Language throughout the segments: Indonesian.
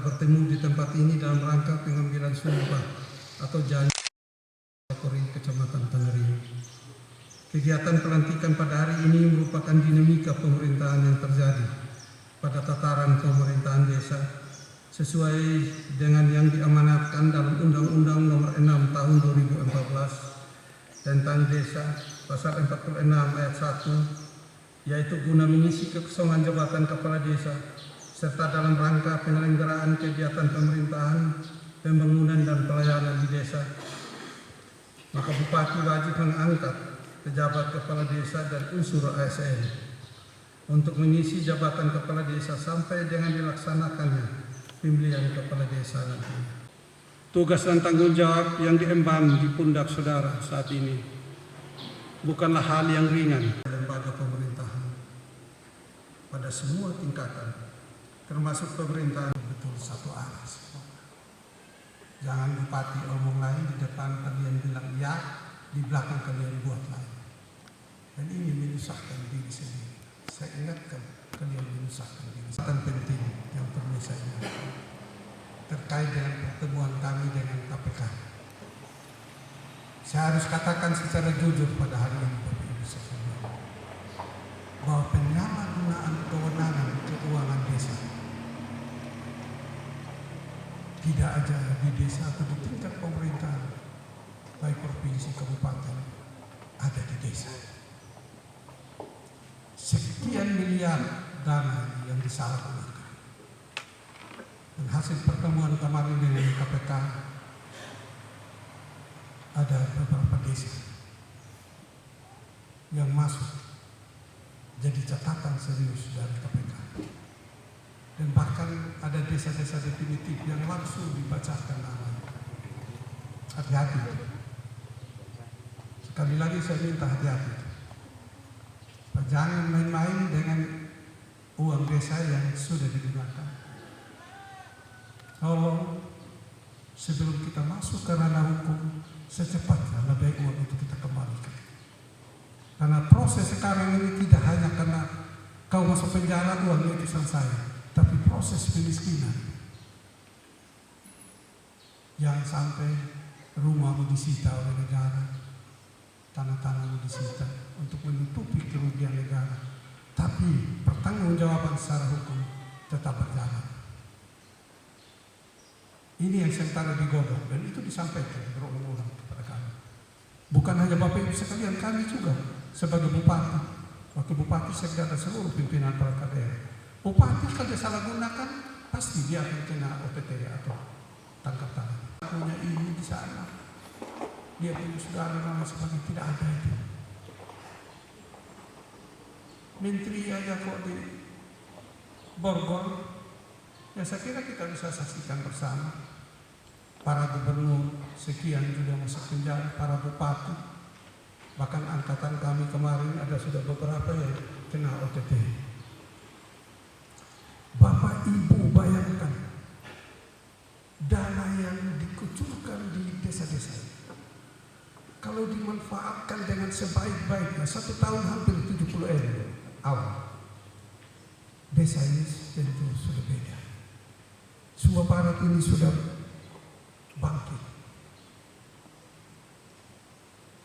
bertemu di tempat ini dalam rangka pengambilan sumpah atau janji Kecamatan Tangerang. Kegiatan pelantikan pada hari ini merupakan dinamika pemerintahan yang terjadi pada tataran pemerintahan desa sesuai dengan yang diamanatkan dalam Undang-Undang Nomor 6 Tahun 2014 tentang Desa Pasal 46 Ayat 1, yaitu guna mengisi kekosongan jabatan kepala desa serta dalam rangka penyelenggaraan kegiatan pemerintahan, pembangunan dan pelayanan di desa. Maka Bupati wajib mengangkat pejabat kepala desa dan unsur ASN untuk mengisi jabatan kepala desa sampai dengan dilaksanakannya pemilihan kepala desa nanti. Tugas dan tanggung jawab yang diemban di pundak saudara saat ini bukanlah hal yang ringan. Lembaga pemerintahan pada semua tingkatan, termasuk pemerintahan, betul satu arah. Jangan bupati omong lain, di depan kalian bilang ya, di belakang kalian buat lain. Dan ini menyusahkan diri sendiri. Saya ingatkan kalian menyusahkan diri. Yang penting yang perlu saya ingatkan terkait dengan pertemuan kami dengan KPK. Saya harus katakan secara jujur pada hari ini, Bapak Ibu sekalian, bahwa penyalahgunaan kewenangan keuangan desa tidak aja di desa atau di tingkat pemerintahan, baik provinsi, kabupaten, ada di desa. Sekian miliar dana yang disalahgunakan. Dan hasil pertemuan kemarin dengan KPK, ada beberapa desa yang masuk jadi catatan serius dari KPK. Dan bahkan ada desa-desa definitif yang langsung dibacakan namanya. Hati-hati. Sekali lagi saya minta hati-hati. Jangan main-main dengan uang desa yang sudah digunakan. Tolong sebelum kita masuk ke ranah hukum, secepatnya lebih uang itu kita kembalikan. Karena proses sekarang ini tidak hanya karena kau masuk penjara uangnya itu selesai, tapi proses kemiskinan. Jangan sampai rumahmu disita oleh negara, tanah-tanahmu disita untuk menutupi kerugian negara, tapi pertanggungjawaban secara hukum tetap berjalan. Ini yang sementara digodok dan itu disampaikan berulang-ulang kepada kami. Bukan hanya Bapak Ibu sekalian, kami juga sebagai bupati, wakil bupati sekda dan seluruh pimpinan perangkat daerah. Bupati kalau dia salah gunakan, pasti dia akan kena OTT atau tangkap tangan. Punya ini di sana, dia punya saudara dan sebagainya, tidak ada itu. Menteri aja kok di borgol, ya saya kira kita bisa saksikan bersama. Para gubernur sekian juga masuk penjara, para bupati, bahkan angkatan kami kemarin ada sudah beberapa yang kena OTT. Bapak Ibu bayangkan dana yang dikucurkan di desa-desa kalau dimanfaatkan dengan sebaik-baiknya, 1 tahun hampir 70 M awal, desa ini tentu sudah beda. Semua Barat ini sudah bangkit,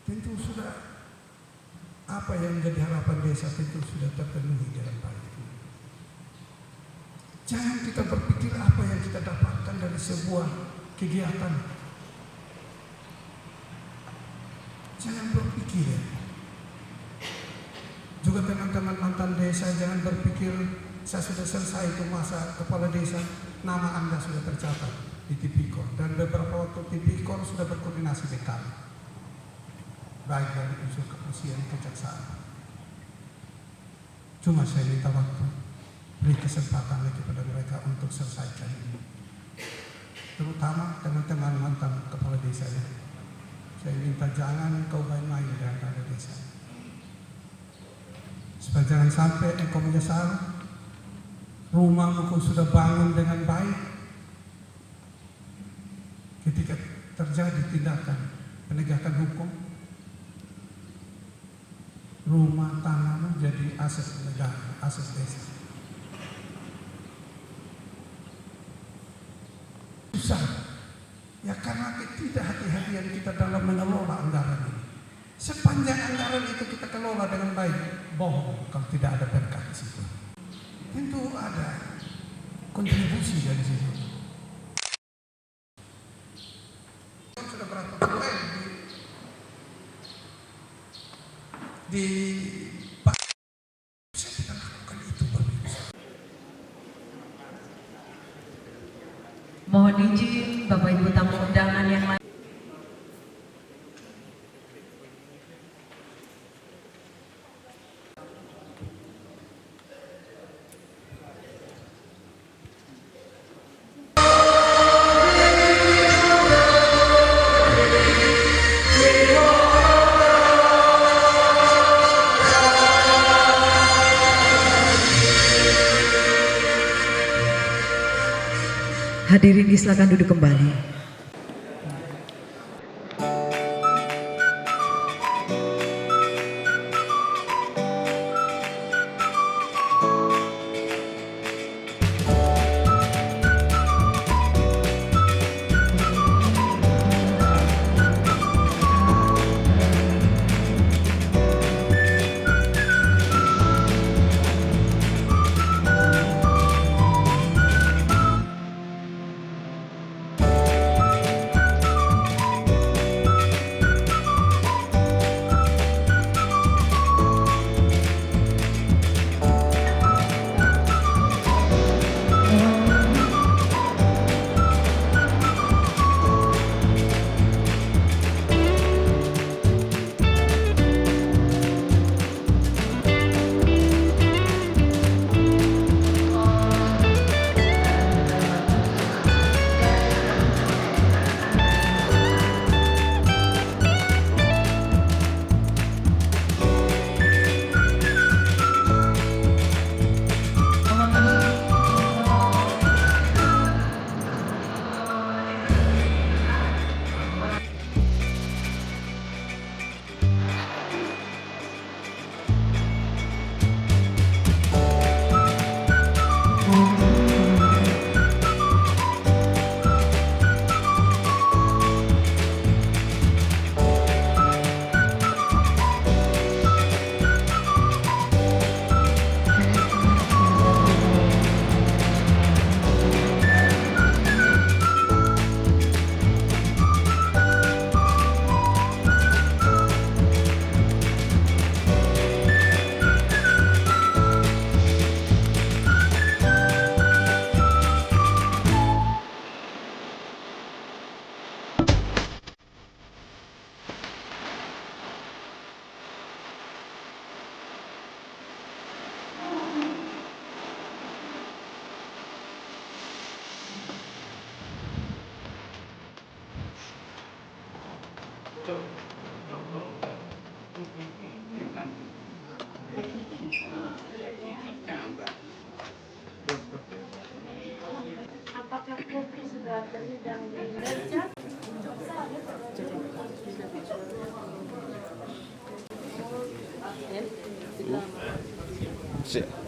tentu sudah apa yang menjadi harapan desa tentu sudah terpenuhi dengan baik. Jangan kita berpikir apa yang kita dapatkan dari sebuah kegiatan. Jangan berpikir. Juga teman-teman mantan desa, jangan berpikir saya sudah selesai itu masa kepala desa, nama Anda sudah tercatat di Tipikor. Dan beberapa waktu Tipikor sudah berkoordinasi dengan kami, baik dari unsur kepolisian, kejaksaan. Cuma saya minta waktu, beri kesempatan lagi kepada mereka untuk selesaikan ini. Terutama teman-teman mantan kepala desa ini. Saya minta jangan kau main-main dengan kepala desa. Supaya jangan sampai engkau menyesal, rumahmu kau sudah bangun dengan baik, ketika terjadi tindakan penegakan hukum, rumah tanahmu jadi aset negara, aset desa. besar. Ya karena tidak hati-hatian kita dalam mengelola anggaran ini. Sepanjang anggaran itu kita kelola dengan baik, bohong kalau tidak ada berkah di situ. Tentu ada kontribusi dari situ. Sudah berapa bulan di Pak, saya tidak lakukan itu, Pak. Mohon izin Bapak Ibu tamu undangan yang lain. Hadirin silakan duduk kembali. Apakah kopi sudah terhidang di meja? Siap.